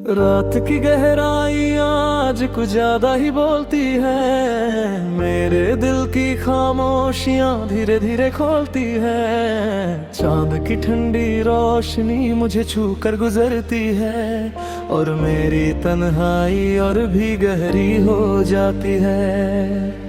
रात की गहराई आज कुछ ज्यादा ही बोलती है। मेरे दिल की खामोशियां धीरे धीरे खोलती है। चांद की ठंडी रोशनी मुझे छू कर गुजरती है और मेरी तन्हाई और भी गहरी हो जाती है।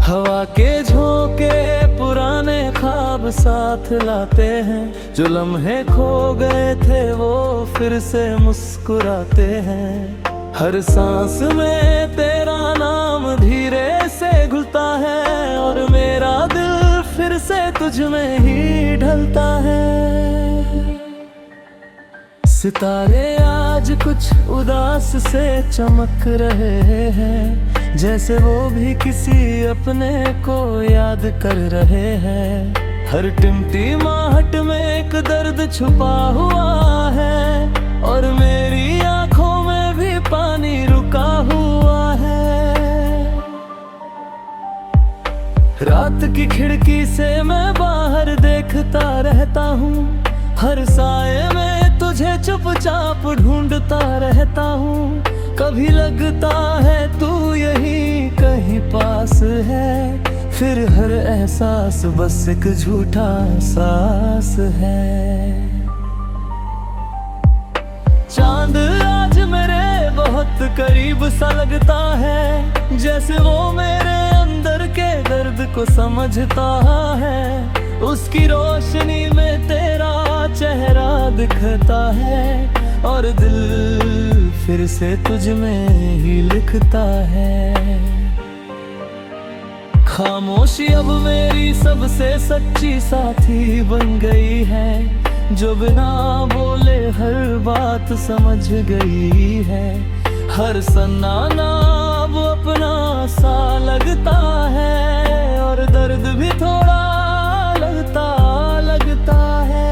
हवा के झोंके पुराने ख्वाब साथ लाते हैं। जो लम्हे खो गए थे वो फिर से मुस्कुराते हैं। हर सांस में तेरा नाम धीरे से घुलता है और मेरा दिल फिर से तुझ में ही ढलता है। सितारे आज कुछ उदास से चमक रहे हैं, जैसे वो भी किसी अपने को याद कर रहे हैं। हर टिमटिमाहट में एक दर्द छुपा हुआ है और मेरी आंखों में भी पानी रुका हुआ है। रात की खिड़की से मैं बाहर देखता रहता हूँ। हर साए में तुझे चुपचाप ढूंढता रहता हूँ। कभी लगता है तू यही कहीं पास है, फिर हर एहसास बस एक झूठा सांस है। चांद आज मेरे बहुत करीब सा लगता है, जैसे वो मेरे अंदर के दर्द को समझता है। उसकी रोशनी में तेरा चेहरा दिखता है और दिल फिर से तुझ में ही लिखता है। खामोशी अब मेरी सबसे सच्ची साथी बन गई है, जो बिना बोले हर बात समझ गई है। हर सन्नाटा अब अपना सा लगता है और दर्द भी थोड़ा लगता है।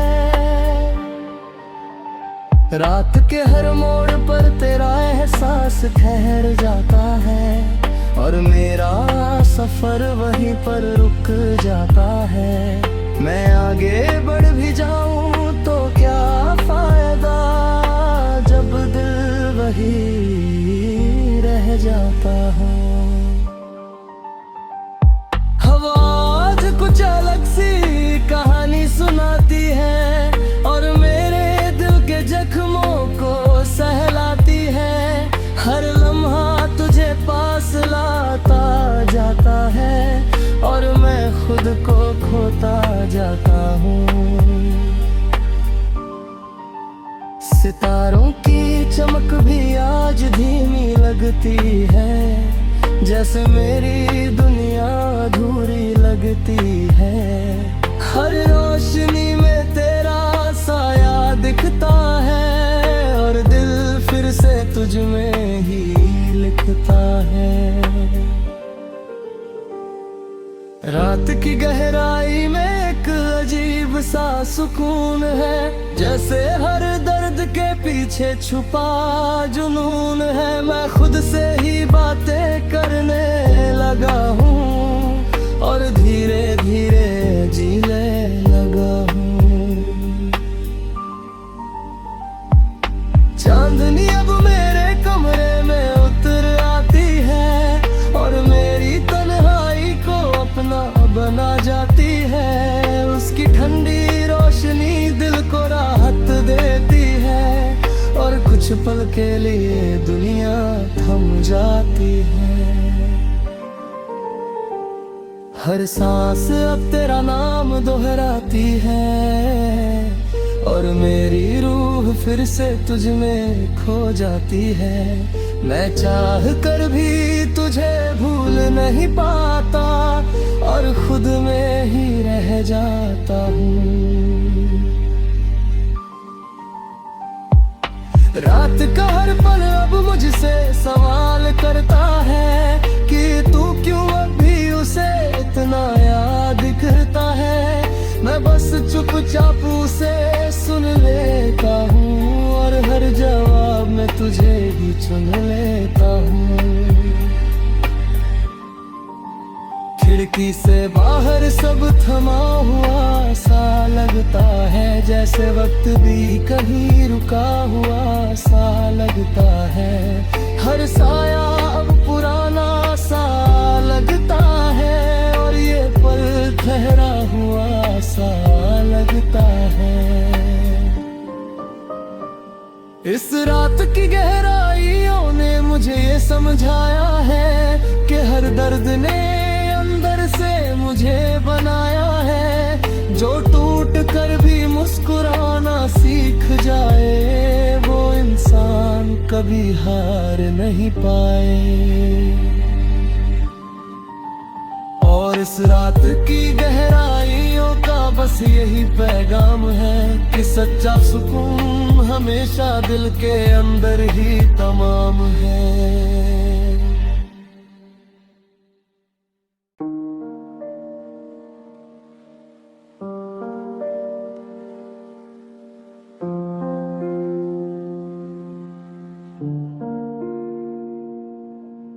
रात के हर मोड़ पर तेरा एहसास ठहर जाता है और मेरा सफर वहीं पर रुक जाता है। मैं आगे बढ़ भी जाऊं तो क्या फायदा, जब दिल वही रह जाता है। हवा आज कुछ अलग सी कहानी सुनाती है और मेरे दिल के जख्मों को सहलाती है। हर लम्हा तुझे पास लाता जाता है और मैं खुद को खोता जाता हूँ। सितारों की चमक भी आज धीमी लगती है, जैसे मेरी दुनिया अधूरी लगती है। हर रोशनी में तेरा साया दिखता है और दिल फिर से तुझ में ही लिखता है। रात की गहराई में एक अजीब सा सुकून है, जैसे हर दर्द के पीछे छुपा जुनून है। मैं खुद से ही बातें करने लगा हूँ और धीरे धीरे जीने लगा हूँ। चांदनी अब मेरे कमरे में उतर आती है और मेरी तन्हाई को अपना बना जाती है। उसकी ठंडी रोशनी दिल को राहत देती है और कुछ पल के लिए दुनिया थम जाती है। हर सांस अब तेरा नाम दोहराती है और मेरी रूह फिर से तुझ में खो जाती है। मैं चाह कर भी तुझे भूल नहीं पाता और खुद में ही रह जाता हूँ। रात का हर पल अब मुझसे सवाल करता है कि तू क्यों अब भी उसे इतना याद करता है। मैं बस चुपचाप उसे सुन लेता हूँ और हर जवाब में तुझे भी चुन लेता हूँ। गिनती से बाहर सब थमा हुआ सा लगता है, जैसे वक्त भी कहीं रुका हुआ सा लगता है। हर साया अब पुराना सा लगता है, और ये पल ठहरा हुआ सा लगता है। इस रात की गहराइयों ने मुझे ये समझाया है कि हर दर्द ने अंदर से मुझे बनाया है। जो टूट कर भी मुस्कुराना सीख जाए, वो इंसान कभी हार नहीं पाए। और इस रात की गहराइयों का बस यही पैगाम है कि सच्चा सुकून हमेशा दिल के अंदर ही तमाम है।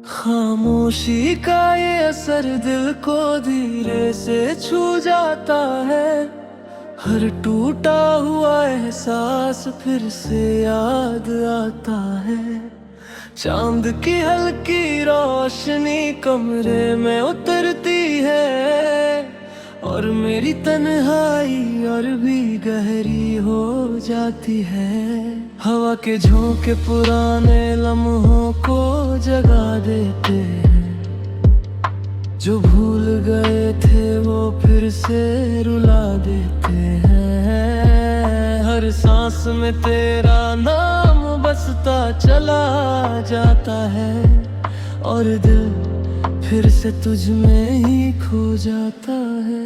खामोशी का ये असर दिल को धीरे से छू जाता है। हर टूटा हुआ एहसास फिर से याद आता है। चांद की हल्की रोशनी कमरे में उतरती है, और मेरी तन्हाई और भी गहरी हो जाती है। हवा के झोंके पुराने लम्हों को जगा देते हैं, जो भूल गए थे वो फिर से रुला देते हैं। हर सांस में तेरा नाम बसता चला जाता है, और दिल फिर से तुझ में ही खो जाता है।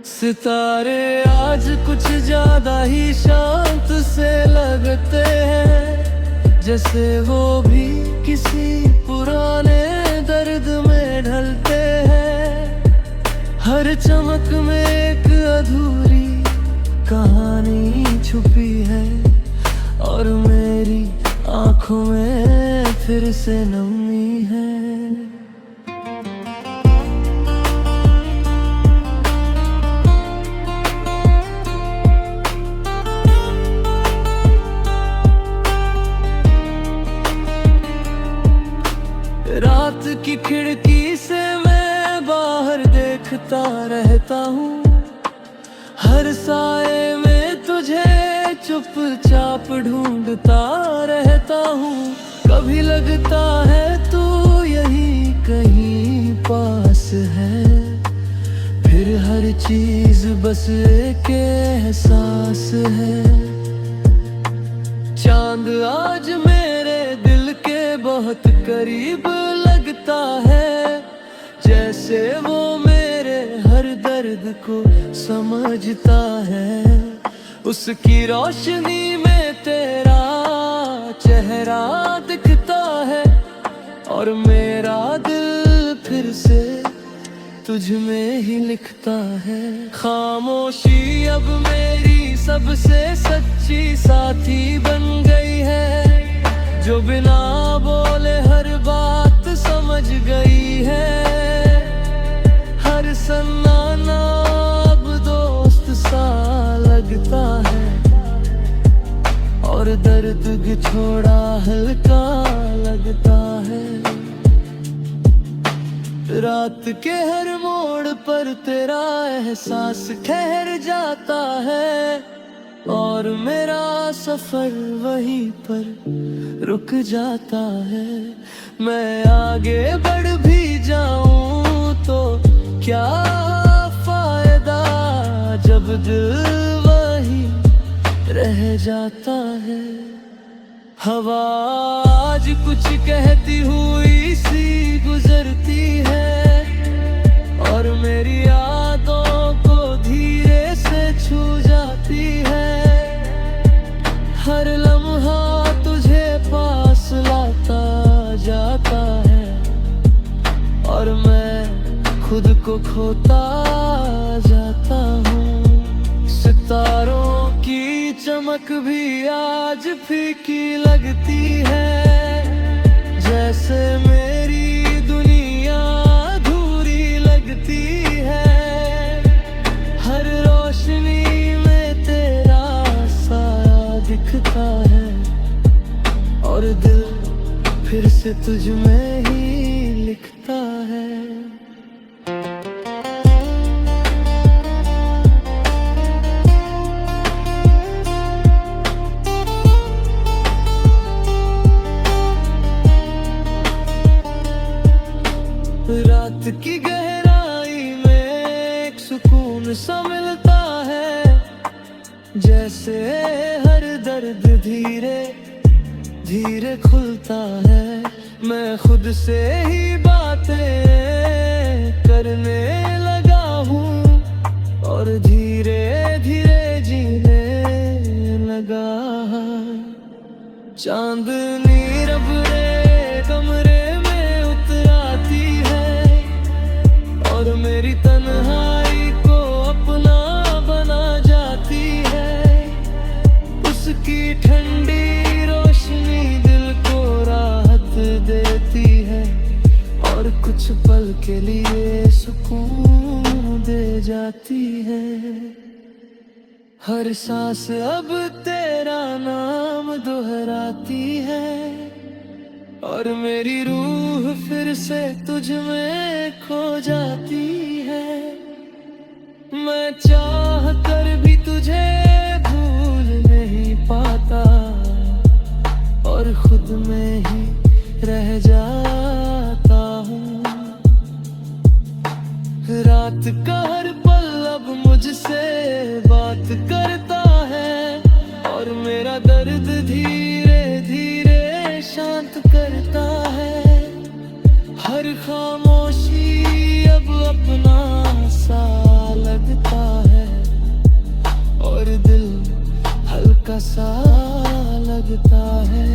सितारे आज कुछ ज्यादा ही शांत से लगते हैं, जैसे वो भी किसी पुराने दर्द में ढलते हैं। हर चमक में एक अधूरी कहानी छुपी है, और मेरी आंखों में फिर से नमी है। रात की खिड़की से मैं बाहर देखता रहता हूँ। हर साए में तुझे चुपचाप ढूंढता रहता हूँ। कभी लगता है तू यही कहीं पास है, फिर हर चीज बस एक एहसास है। चांद आज मेरे दिल के बहुत करीब लगता है, जैसे वो मेरे हर दर्द को समझता है। उसकी रोशनी में तेरा चेहरा दिखता है, और मेरा दिल फिर से तुझ में ही लिखता है। खामोशी अब मेरी सबसे सच्ची साथी बन गई है, जो बिना बोले हर बात समझ गई है। हर सन्नाटा अब दोस्त सा लगता है, और दर्द छोड़ा हल्का लगता है। रात के हर मोड़ पर तेरा एहसास ठहर जाता है, और मेरा सफर वहीं पर रुक जाता है। मैं आगे बढ़ भी जाऊं तो क्या फायदा, जब दिल वहीं रह जाता है। हवा आज कुछ कहती हुई सी गुजरती है, और मेरी यादों को धीरे से छू जाती है। हर लम्हा तुझे पास लाता जाता है, और मैं खुद को खोता जाता हूँ। सितारों की चमक भी आज फीकी लगती है, जैसे मेरी दुनिया अधूरी लगती से तुझ में ही लिखता है। रात की गहराई में एक सुकून सा मिलता है, जैसे हर दर्द धीरे धीरे खुलता है। मैं खुद से ही बातें करने लगा हूँ और धीरे धीरे जीने लगा। चांदनी रब रे कमरे में उतर आती है और मेरी तन्हाई को अपना बना जाती है। उसकी ठंडी रोशनी दिल को राहत देती है और कुछ पल के लिए सुकून दे जाती है। हर सांस अब तेरा नाम दोहराती है और मेरी रूह फिर से तुझ में खो जाती है। मैं चाह कर भी तुझे भूल नहीं पाता और खुद में ही रह जाता हूँ। रात का हर पल अब मुझसे बात करता है और मेरा दर्द धीरे धीरे शांत करता है। हर खामोशी अब अपना सा लगता है और दिल हल्का सा लगता है।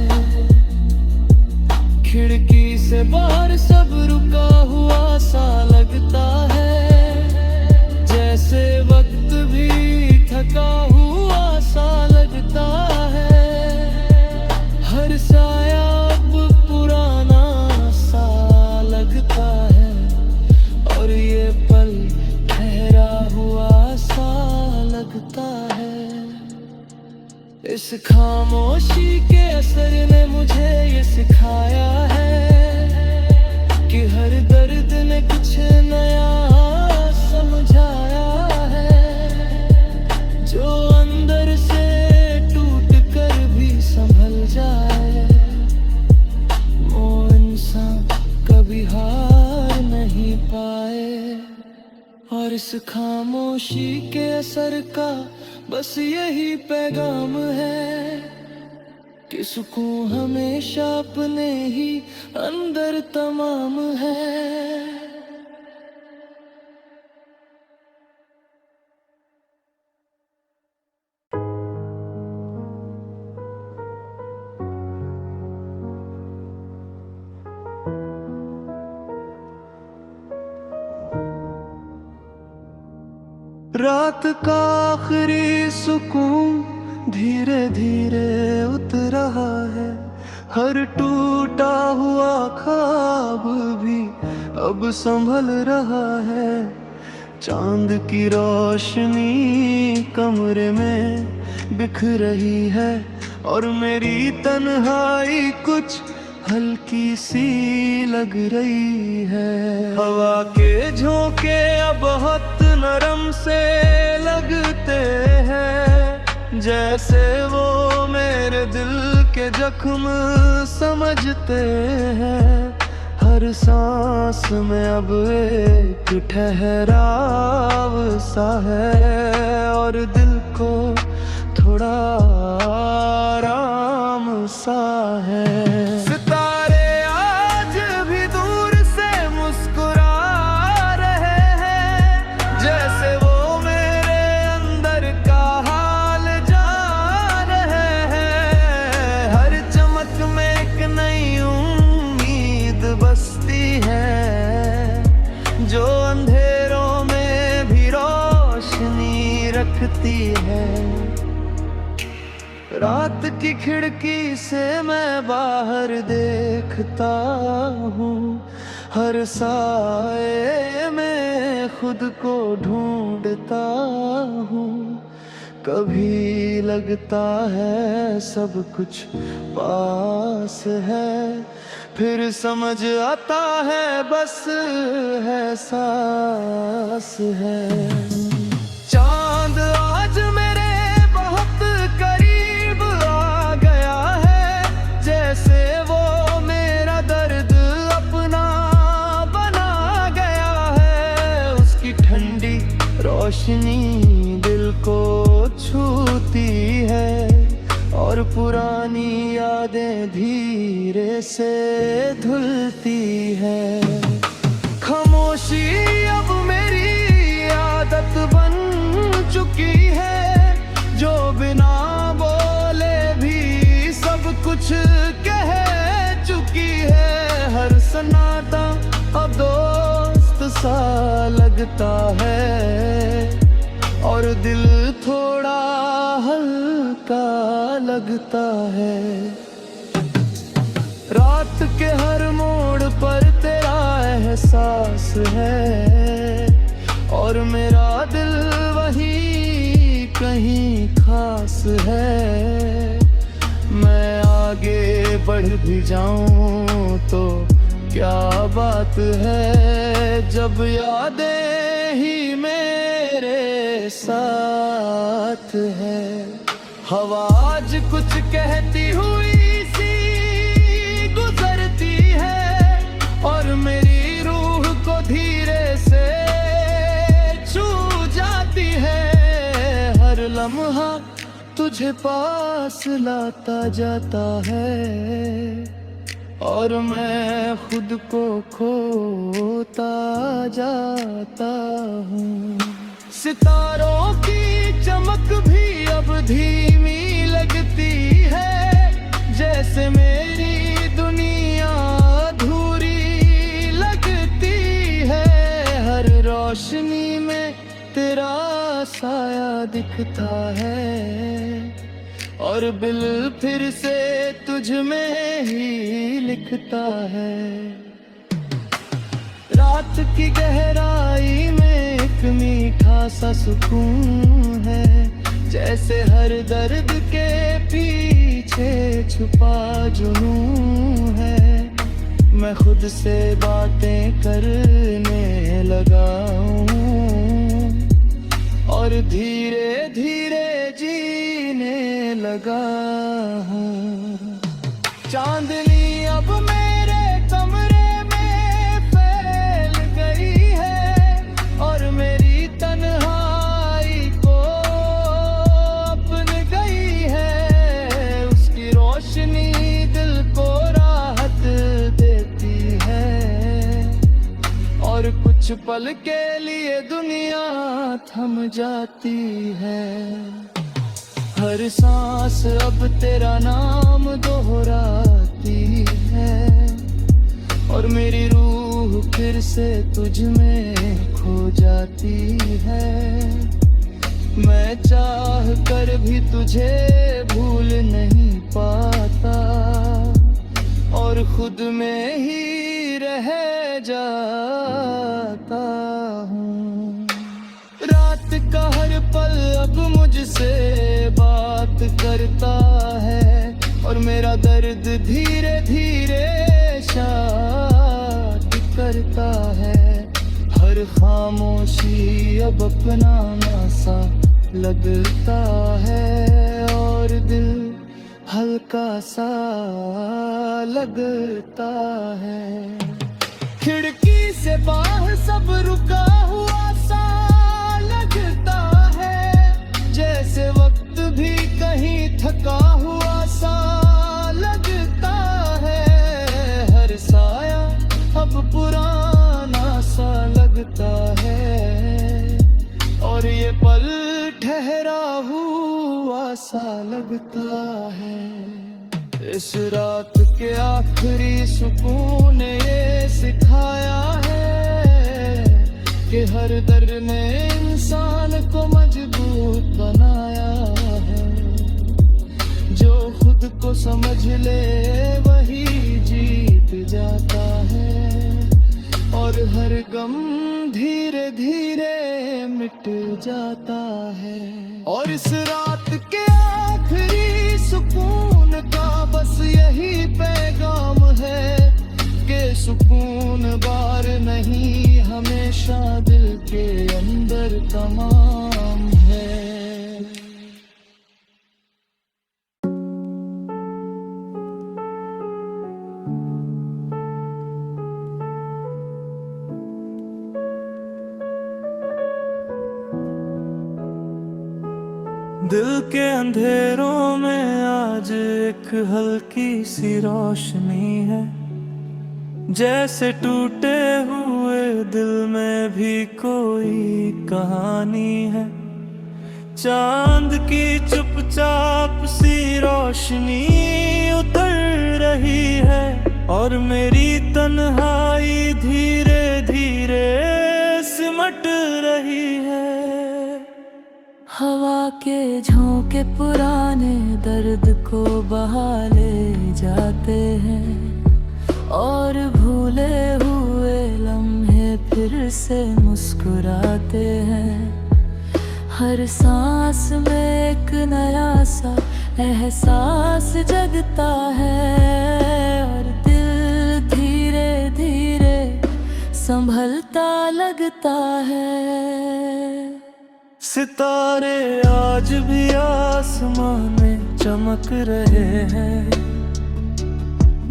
खिड़की से बाहर सब रुका हुआ सा लगता है, जैसे वक्त भी थका हुआ सा लगता है। हर साया अब पुराना सा लगता है और ये पल ठहरा हुआ सा लगता है। इस खामोशी के असर ने मुझे ये सिखाया है कि हर दर्द ने कुछ नया समझाया है। जो अंदर से टूट कर भी संभल जाए, वो इंसान कभी हार नहीं पाए। और इस खामोशी के असर का बस यही पैगाम है कि सुकून हमेशा अपने ही अंदर तमाम है। रात का आखिरी सुकून धीरे धीरे उतर रहा है। हर टूटा हुआ ख्वाब भी अब संभल रहा है। चांद की रोशनी कमरे में बिखर रही है और मेरी तन्हाई कुछ हल्की सी लग रही है। हवा के झोंके अब बहुत नरम से लगते हैं, जैसे वो मेरे दिल के जख्म समझते हैं। हर सांस में अब एक ठहराव सा है और दिल को थोड़ा आराम सा है। जो अंधेरों में भी रोशनी रखती है। रात की खिड़की से मैं बाहर देखता हूँ, हर साए में खुद को ढूंढता हूँ। कभी लगता है सब कुछ पास है, फिर समझ आता है बस है सांस है। चांद आज मेरे बहुत करीब आ गया है, जैसे वो मेरा दर्द अपना बना गया है। उसकी ठंडी रोशनी दिल को छूती है और पुरानी यादें धीरे से धुलती है। खामोशी अब मेरी आदत बन चुकी है, जो बिना बोले भी सब कुछ कह चुकी है। हर सन्नाटा अब दोस्त सा लगता है और दिल थोड़ा हल्का लगता है। रात के हर मोड़ पर तेरा एहसास है और मेरा दिल वहीं कहीं खास है। मैं आगे बढ़ भी जाऊं तो क्या बात है, जब यादें ही मेरे साथ है। हवा आज कुछ कहती हुई सी गुजरती है और मेरी रूह को धीरे से छू जाती है। हर लम्हा तुझे पास लाता जाता है और मैं खुद को खोता जाता हूँ। सितारों की चमक भी अब धीमी लगती है, जैसे मेरी दुनिया अधूरी लगती है। हर रोशनी में तेरा साया दिखता है और बिल फिर से तुझ में ही लिखता है। रात की गहराई में एक मीठा सा सुकून है, जैसे हर दर्द के पीछे छुपा जुनून है। मैं खुद से बातें करने लगा हूँ और धीरे धीरे जीने लगा हूँ। चांदनी अब मेरे कमरे में फैल गई है और मेरी तन्हाई को अपन गई है। उसकी रोशनी दिल को राहत देती है और कुछ पल के लिए दुनिया थम जाती है। हर सांस अब तेरा नाम दोहराती है और मेरी रूह फिर से तुझ में खो जाती है। मैं चाह कर भी तुझे भूल नहीं पाता और खुद में ही रह जाता हूँ। रात का हर पल अब मुझसे बात करता है और मेरा दर्द धीरे धीरे शांत करता है। हर खामोशी अब अपनाना सा लगता है और दिल हल्का सा लगता है। खिड़की से बाहर सब रुका हुआ सा लगता है, जैसे वक्त भी कहीं थका हुआ सा लगता है। हर साया अब पुराना सा लगता है और ये पल ठहरा हुआ सा लगता है। इस रात के आखिरी सुकून ने ये सिखाया है कि हर दर्द ने इंसान को मजबूत बनाया है। जो खुद को समझ ले वही जीत जाता है और हर गम धीरे धीरे मिट जाता है। और इस रात के आखिरी सुकून का बस यही पैगाम है सुकून बार नहीं, हमेशा दिल के अंदर तमाम है। दिल के अंधेरों में आज एक हल्की सी रोशनी है, जैसे टूटे हुए दिल में भी कोई कहानी है। चांद की चुपचाप सी रोशनी उतर रही है, और मेरी तन्हाई धीरे धीरे सिमट रही है। हवा के झोंके पुराने दर्द को बहा ले जाते हैं, और भूले हुए लम्हे फिर से मुस्कुराते हैं। हर सांस में एक नया सा एहसास जगता है, और दिल धीरे धीरे संभलता लगता है। सितारे आज भी आसमान में चमक रहे हैं,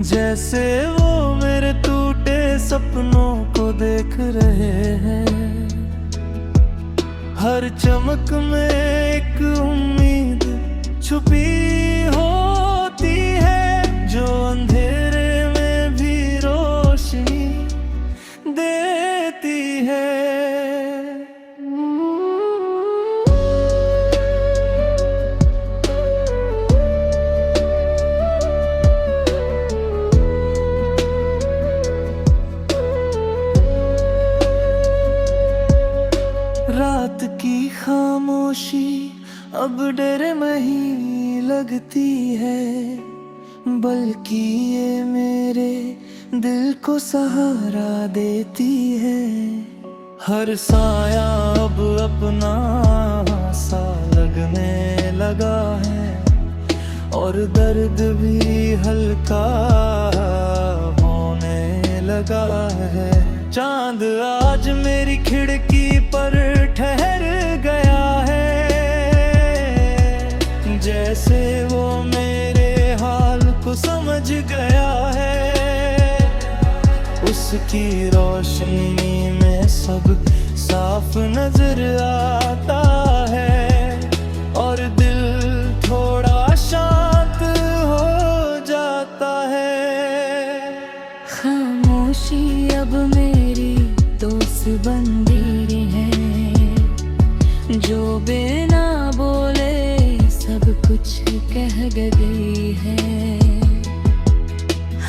जैसे वो मेरे टूटे सपनों को देख रहे हैं। हर चमक में एक उम्मीद छुपी होती है, जो अंधेरे में भी रोशनी देती है। रात की खामोशी अब डर नहीं लगती है, बल्कि ये मेरे दिल को सहारा देती है। हर साया अब अपना सा लगने लगा है, और दर्द भी हल्का होने लगा है। चांद आज मेरी खिड़की पर ठहर गया है, जैसे वो मेरे हाल को समझ गया है। उसकी रोशनी में सब साफ नजर आता है, और दिल थोड़ा शांत हो जाता है। खामोशी अब मेरी दोस्त बन गई है, जो बिना बोले सब कुछ कह गई है।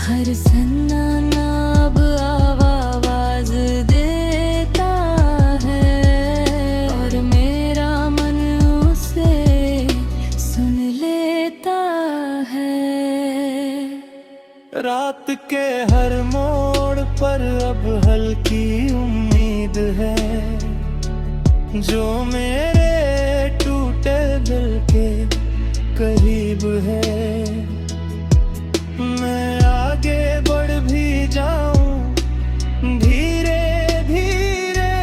हर सन्नाटा अब आवाज देता है, और मेरा मन उसे सुन लेता है। रात के हर मोड़ पर अब हल्की उम्मीद है, जो मेरे टूटे दिल के करीब है। मैं आगे बढ़ भी जाऊं धीरे धीरे,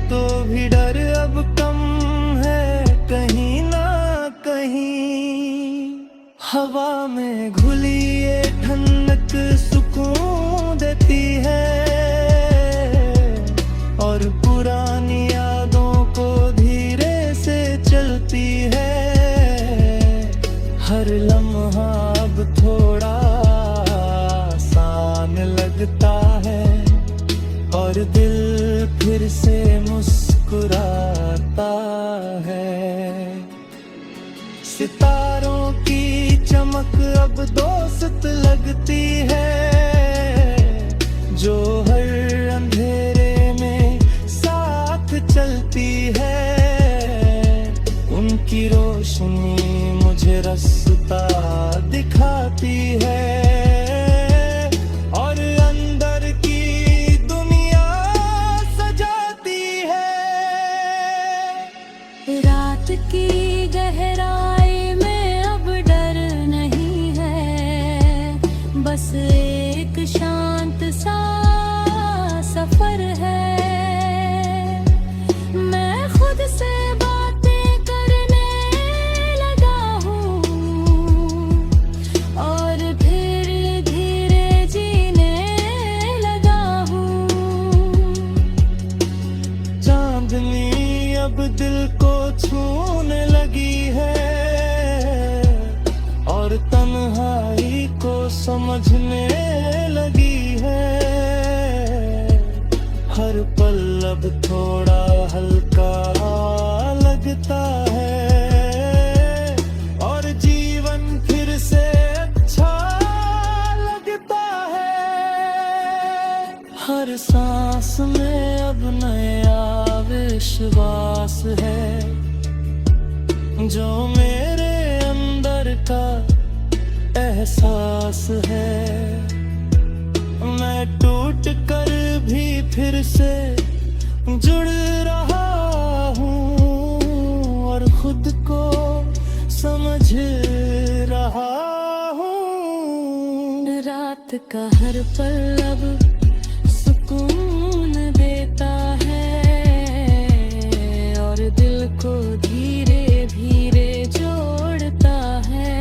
तो भी डर अब कम है कहीं ना कहीं। हवा में घुली ये ठंडक सुकून देती है, और पुरानी यादों को धीरे से चलती है। हर लम्हा अब थोड़ा आसान लगता है, और दिल फिर से मुस्कुराता है। सितारों की चमक अब दोस्त लगती है, जो हर अंधेरे में साथ चलती है। उनकी रोशनी मुझे रास्ता दिखाती है, और अंदर की दुनिया सजाती है। रात की गहराई में अब डर नहीं है, बस एक शांत सा और तन्हाई को समझने लगी है। हर पल अब थोड़ा हल्का लगता है और जीवन फिर से अच्छा लगता है। हर सांस में अब नया विश्वास है जो मेरे अंदर का एहसास है। मैं टूट कर भी फिर से जुड़ रहा हूँ और खुद को समझ रहा हूँ। रात का हर पल अब सुकून देता है और दिल को धीरे धीरे जोड़ता है।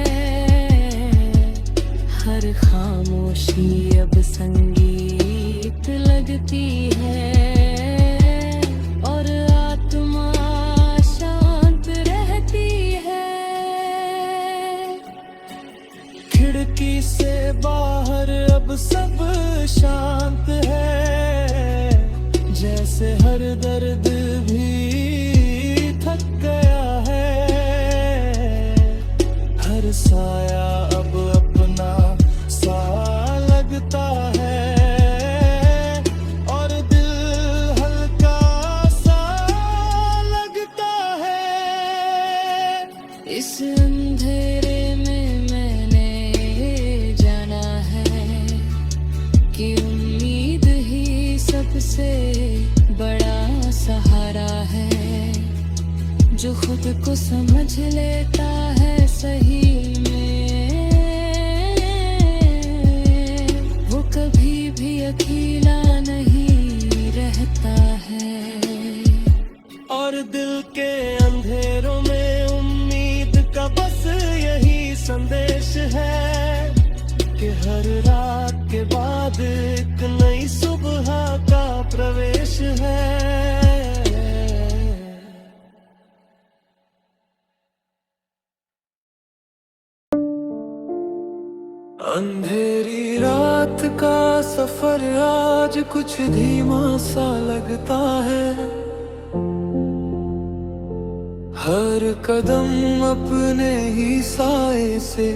हर खामोशी अब संगीत लगती है और आत्मा शांत रहती है। खिड़की से बाहर अब सब शांत है, जैसे हर दर्द भी थक गया है। हर साया अब अपना सा लगता है और दिल हल्का सा लगता है। इस अंधेरे में मैंने जाना है कि उम्मीद ही सबसे बड़ा सहारा है। जो खुद को समझ लेता है सही में, वो कभी भी अकेला नहीं रहता है। और दिल के अंधेरों में उम्मीद का बस यही संदेश है कि हर रात के बाद एक नई सुबह का प्रवेश है। अंधेरी रात का सफर आज कुछ धीमा सा लगता है। हर कदम अपने ही साए से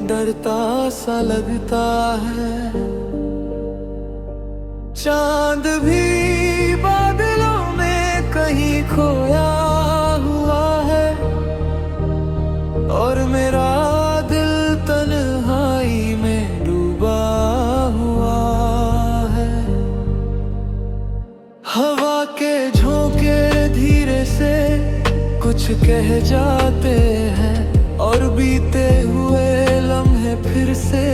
डरता सा लगता है। चांद भी बादलों में कहीं खोया हुआ है और मेरा दिल तन्हाई में डूबा हुआ है। हवा के झोंके धीरे से कुछ कह जाते हैं और बीते हुए लम्हे फिर से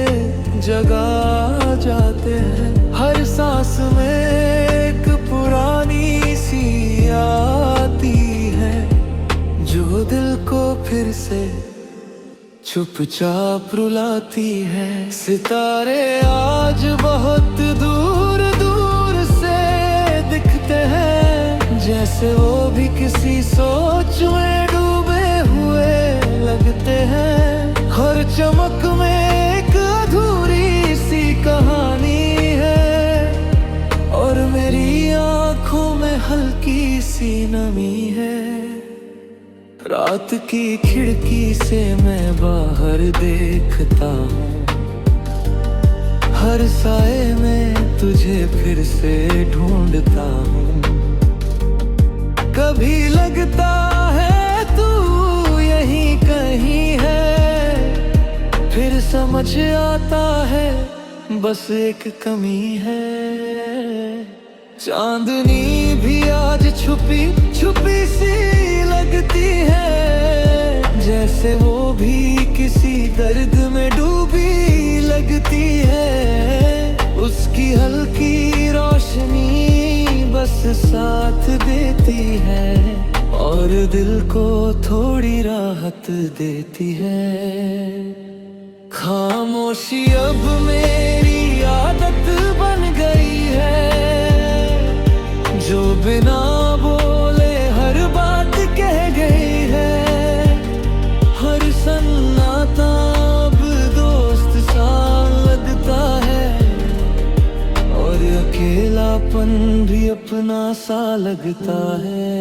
जगा जाते हैं। हर सांस में एक पुरानी सी आती है जो दिल को फिर से चुपचाप रुलाती है। सितारे आज बहुत दूर दूर से दिखते हैं, जैसे वो भी किसी सोच में डूबे हुए लगते हैं। हर चमक में एक अधूरी सी कहानी है और मेरी आंखों में हल्की सी नमी है। रात की खिड़की से मैं बाहर देखता हूँ, हर साए में तुझे फिर से ढूंढता हूँ। कभी लगता है तू यहीं कहीं है, फिर समझ आता है बस एक कमी है। चांदनी भी आज छुपी छुपी सी लगती है, जैसे वो भी किसी दर्द में डूबी लगती है। उसकी हल्की रोशनी बस साथ देती है और दिल को थोड़ी राहत देती है। खामोशी अब मेरी आदत बन गई है, जो बिना बोले हर बात कह गई है। हर सन्नाटा अब अपना सा लगता है।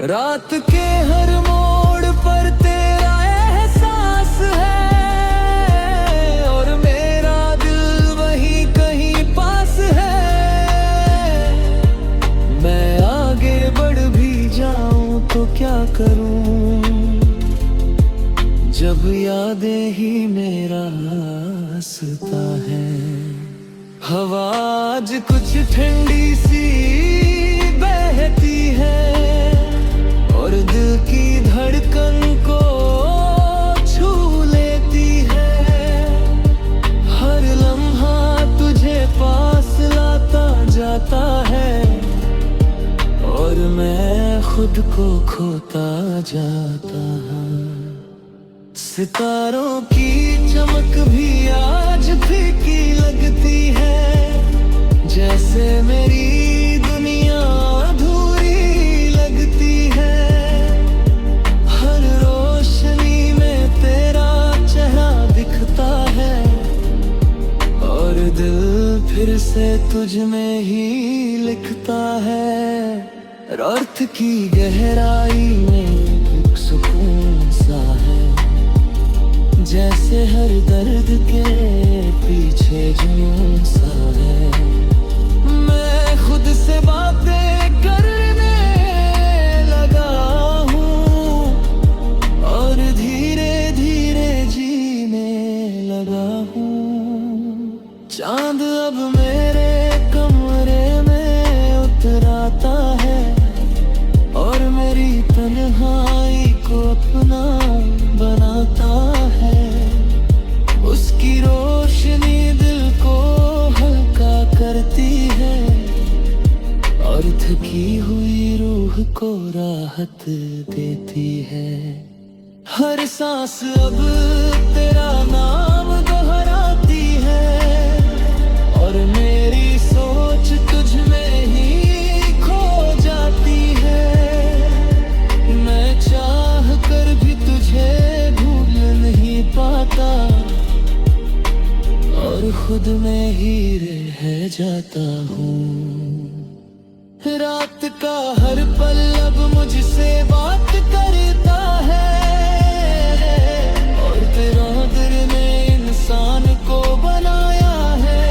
रात के हर मोड़ पर तेरा एहसास है, और मेरा दिल वहीं कहीं पास है। मैं आगे बढ़ भी जाऊं तो क्या करूं, जब यादें ही मेरा रास्ता है। हवा आज कुछ ठंडी सी बहती है, और दिल की धड़कन को छू लेती है। हर लम्हा तुझे पास लाता जाता है, और मैं खुद को खोता जाता हूँ। सितारों की चमक भी आज फीकी लगती है, जैसे मेरी दुनिया अधूरी लगती है। हर रोशनी में तेरा चेहरा दिखता है, और दिल फिर से तुझ में ही लिखता है। अर्थ की गहराई में एक सुकून सा है, जैसे हर दर्द के पीछे जुनून सा है। मैं खुद से बातें करने लगा हूँ, और धीरे धीरे जीने लगा हूँ। चांद अब मेरे कमरे में उतर आता है, और मेरी तन्हाई को अपना बनाता है। उसकी रोशनी दिल को हल्का करती है, और थकी हुई रूह को राहत देती है। हर सांस अब तेरा नाम दोहराती है, और मेरी सोच तुझ में ही खो जाती है। मैं चाह कर भी तुझे भूल नहीं पाता, और खुद में ही रह जाता हूँ। रात का हर पल अब मुझसे बात करता है, और तेरा दिल ने इंसान को बनाया है।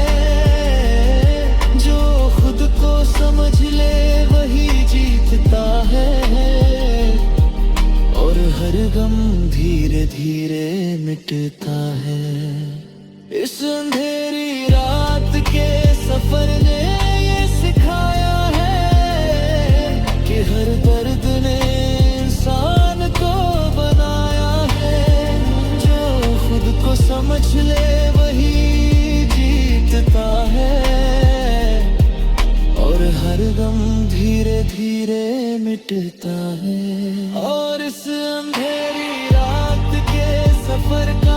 जो खुद को समझ ले वही जीतता है, और हर गम धीरे धीरे मिटता है। इस अंधेरी रात के सफर ने ये सिखाया है, कि हर दर्द ने इंसान को बनाया है। जो खुद को समझ ले वही जीतता है, और हर गम धीरे धीरे मिटता है। और इस अंधेरी रात के सफर का